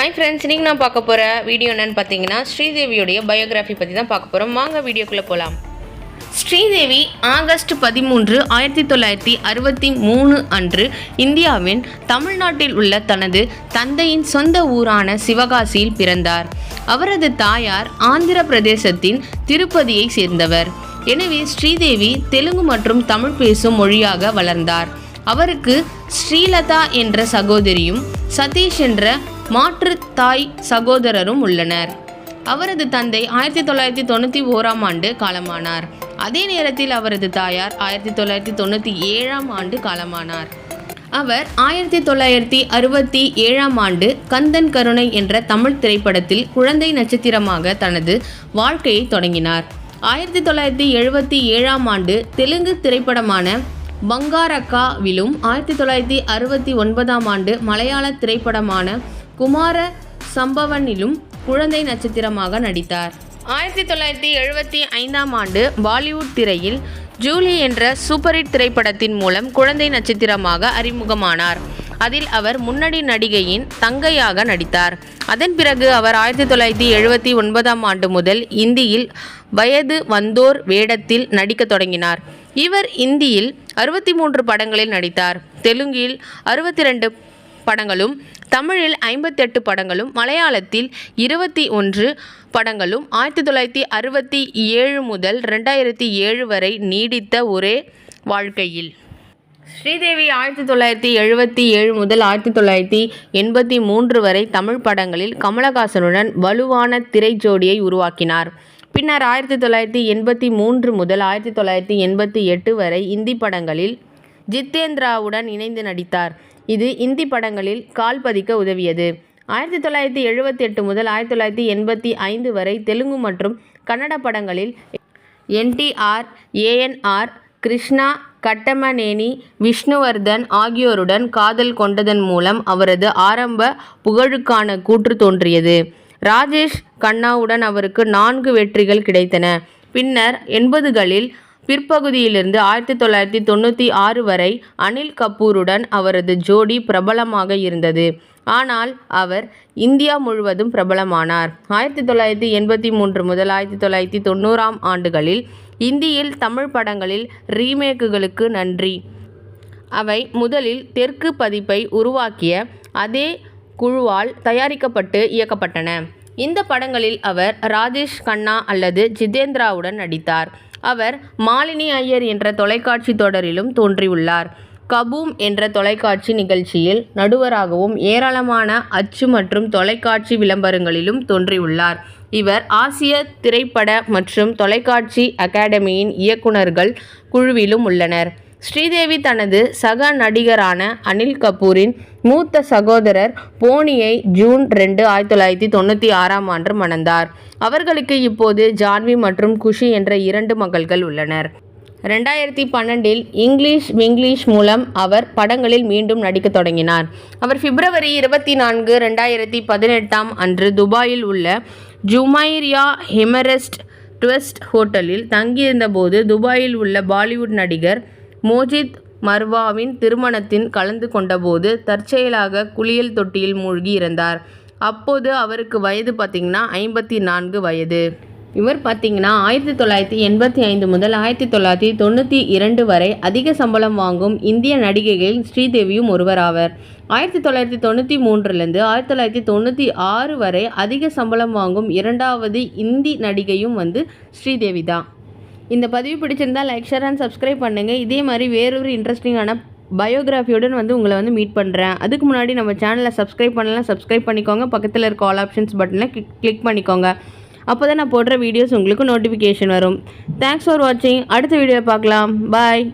Hi friends, இன்றைக்கி நான் பார்க்க போகிற வீடியோ என்னென்னு பார்த்தீங்கன்னா ஸ்ரீதேவியோடைய பயோகிராஃபி பற்றி தான் பார்க்க போகிறோம். வாங்க வீடியோக்குள்ளே போகலாம். ஸ்ரீதேவி ஆகஸ்ட் 13, 1963 அன்று இந்தியாவின் தமிழ்நாட்டில் உள்ள தனது தந்தையின் சொந்த ஊரான சிவகாசியில் பிறந்தார். அவரது தாயார் ஆந்திர பிரதேசத்தின் திருப்பதியை சேர்ந்தவர். எனவே ஸ்ரீதேவி தெலுங்கு மற்றும் தமிழ் பேசும் மொழியாக வளர்ந்தார். அவருக்கு ஸ்ரீலதா என்ற சகோதரியும் சதீஷ் என்ற மாற்று தாய் சகோதரரும் உள்ளனர். அவரது தந்தை 1991ஆம் ஆண்டு காலமானார். அதே நேரத்தில் அவரது தாயார் 1997ஆம் ஆண்டு காலமானார். அவர் 1967ஆம் ஆண்டு கந்தன் கருணை என்ற தமிழ் திரைப்படத்தில் குழந்தை நட்சத்திரமாக தனது வாழ்க்கையை தொடங்கினார். 1977ஆம் ஆண்டு தெலுங்கு திரைப்படமான பங்காரக்காவிலும் 1969ஆம் ஆண்டு மலையாள திரைப்படமான குமார சம்பவனிலும் குழந்தை நட்சத்திரமாக நடித்தார். 1975ஆம் ஆண்டு பாலிவுட் திரையில் ஜூலி என்ற சூப்பர்ஹிட் திரைப்படத்தின் மூலம் குழந்தை நட்சத்திரமாக அறிமுகமானார். அதில் அவர் முன்னணி நடிகையின் தங்கையாக நடித்தார். அதன் பிறகு அவர் 1979ஆம் ஆண்டு முதல் இந்தியில் வயது வந்தோர் வேடத்தில் நடிக்க தொடங்கினார். இவர் இந்தியில் 63 படங்களில் நடித்தார். தெலுங்கில் 62 படங்களும், தமிழில் 58 படங்களும், மலையாளத்தில் 21 படங்களும் 1967 முதல் 2007 வரை நீடித்த ஒரே வாழ்க்கையில். ஸ்ரீதேவி 1977 முதல் 1983 வரை தமிழ் படங்களில் கமலஹாசனுடன் வலுவான திரை ஜோடியை உருவாக்கினார். பின்னர் 1983 முதல் 1988 வரை இந்தி படங்களில் ஜித்தேந்திராவுடன் இணைந்து நடித்தார். இது இந்தி படங்களில் கால் பதிக்க உதவியது. 1978 முதல் 1985 வரை தெலுங்கு மற்றும் கன்னட படங்களில் NTR, ANR, கிருஷ்ணா, கட்டமநேனி, விஷ்ணுவர்தன் ஆகியோருடன் காதல் கொண்டதன் மூலம் அவரது ஆரம்ப புகழுக்கான கூற்று தோன்றியது. ராஜேஷ் கண்ணாவுடன் அவருக்கு 4 வெற்றிகள் கிடைத்தன. பின்னர் 80களில் பிற்பகுதியிலிருந்து 1996 வரை அனில் கபூருடன் அவரது ஜோடி பிரபலமாக இருந்தது. ஆனால் அவர் இந்தியா முழுவதும் பிரபலமானார். 1983 முதல் 1990ஆம் ஆண்டுகளில் இந்தியில் தமிழ் படங்களில் ரீமேக்குகளுக்கு நன்றி. அவை முதலில் தெற்கு பதிப்பை உருவாக்கிய அதே குழுவால் தயாரிக்கப்பட்டு இயக்கப்பட்டன. இந்த படங்களில் அவர் ராஜேஷ் கண்ணா அல்லது ஜிதேந்திராவுடன் நடித்தார். அவர் மாலினி ஐயர் என்ற தொலைக்காட்சி தொடரிலும் தோன்றியுள்ளார். கபூம் என்ற தொலைக்காட்சி நிகழ்ச்சியில் நடுவராகவும் ஏராளமான அச்சு மற்றும் தொலைக்காட்சி விளம்பரங்களிலும் தோன்றியுள்ளார். இவர் ஆசிய திரைப்பட மற்றும் தொலைக்காட்சி அகாடமியின் இயக்குநர்கள் குழுவிலும் உள்ளனர். ஸ்ரீதேவி தனது சக நடிகரான அனில் கபூரின் மூத்த சகோதரர் போனியை ஜூன் 2, 1996ஆம் ஆண்டு மணந்தார். அவர்களுக்கு இப்போது ஜான்வி மற்றும் குஷி என்ற 2 மகள்கள் உள்ளனர். 2012இல் இங்கிலீஷ் மூலம் அவர் படங்களில் மீண்டும் நடிக்க தொடங்கினார். அவர் பிப்ரவரி 24, 2018ஆம் அன்று துபாயில் உள்ள ஜுமைரியா எமரெஸ்ட் ட்விஸ்ட் ஹோட்டலில் தங்கியிருந்தபோது துபாயில் உள்ள பாலிவுட் நடிகர் மோஜித் மர்வாவின் திருமணத்தில் கலந்து கொண்டபோது தற்செயலாக குளியல் தொட்டியில் மூழ்கி இறந்தார். அப்போது அவருக்கு வயது 54 வயது. இவர் 1985 முதல் 1992 வரை அதிக சம்பளம் வாங்கும் இந்திய நடிகைகளில் ஸ்ரீதேவியும் ஒருவராவர். 1993லிருந்து 1996 வரை அதிக சம்பளம் வாங்கும் 2வது இந்தி நடிகையும் ஸ்ரீதேவி தான். இந்த பதிவு பிடிச்சிருந்தால் லைக், ஷேர் அண்ட் சப்ஸ்கிரைப் பண்ணுங்கள். இதே மாதிரி வேறொரு இன்ட்ரெஸ்டிங்கான பயோகிராஃபியுடன் உங்களை மீட் பண்ணுறேன். அதுக்கு முன்னாடி நம்ம சேனலை சப்ஸ்கிரைப் பண்ணலாம், சப்ஸ்கிரைப் பண்ணிக்கோங்க. பக்கத்தில் இருக்க ஆல் ஆப்ஷன்ஸ் பட்டனை கிளிக் பண்ணிக்கோங்க. அப்போ தான் நான் போடுற வீடியோஸ் உங்களுக்கு நோட்டிஃபிகேஷன் வரும். தேங்க்ஸ் ஃபார் வாட்சிங். அடுத்த வீடியோ பார்க்கலாம். பாய்.